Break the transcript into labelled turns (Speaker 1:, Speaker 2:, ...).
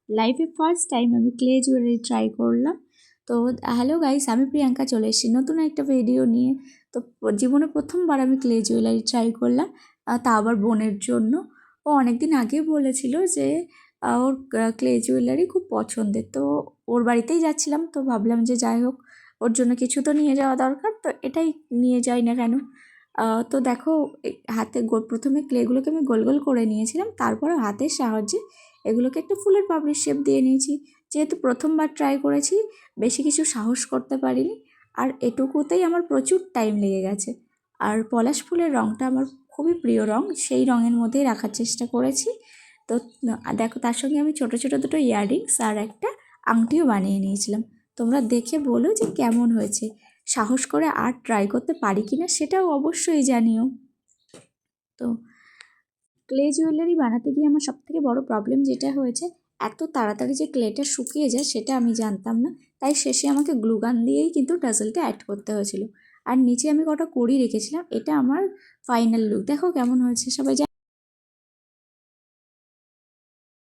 Speaker 1: লাইফে first time আমি clay jewellery try করলাম। তো হ্যালো গাইস, আমি প্রিয়াঙ্কা চলে এসেছি নতুন একটা ভিডিও নিয়ে। তো জীবনে প্রথমবার আমি ক্লে জুয়েলারি ট্রাই করলাম, তা আবার বোনের জন্য। ও অনেকদিন আগে বলেছিল যে ওর ক্লে জুয়েলারি খুব পছন্দের। তো ওর বাড়িতেই যাচ্ছিলাম, তো ভাবলাম যে যাই হোক, ওর জন্য কিছু তো নিয়ে যাওয়া দরকার, তো এটাই নিয়ে যাই না কেন। তো দেখো, হাতে প্রথমে ক্লেগুলোকে আমি গোল গোল করে নিয়েছিলাম, তারপরে হাতের সাহায্যে এগুলোকে একটা ফুলের পাপড়ির শেপ দিয়ে নিয়েছি। যেহেতু প্রথমবার ট্রাই করেছি, বেশি কিছু সাহস করতে পারিনি, আর এটুকুতেই আমার প্রচুর টাইম লেগে গেছে। আর পলাশ ফুলের রঙটা আমার খুবই প্রিয় রঙ, সেই রঙের মধ্যেই রাখার চেষ্টা করেছি। তো দেখো, তার সঙ্গে আমি ছোটো ছোটো দুটো ইয়াররিংস আর একটা আংটিও বানিয়ে নিয়েছিলাম। তোমরা দেখে বলো যে কেমন হয়েছে, সাহস করে আর ট্রাই করতে পারি কি না সেটাও অবশ্যই জানিও। তো ক্লে জুয়েলারি বানাতে গিয়ে আমার সবথেকে বড় প্রবলেম যেটা হয়েছে, এত তাড়াতাড়ি যে ক্লেটা শুকিয়ে যায় সেটা আমি জানতাম না। তাই শেষে আমাকে গ্লুগান দিয়েই কিন্তু টাজেলটা অ্যাড করতে হয়েছিল। আর নিচে আমি কটা কড়ি রেখেছিলাম। এটা আমার ফাইনাল লুক, দেখো কেমন হয়েছে সবাই।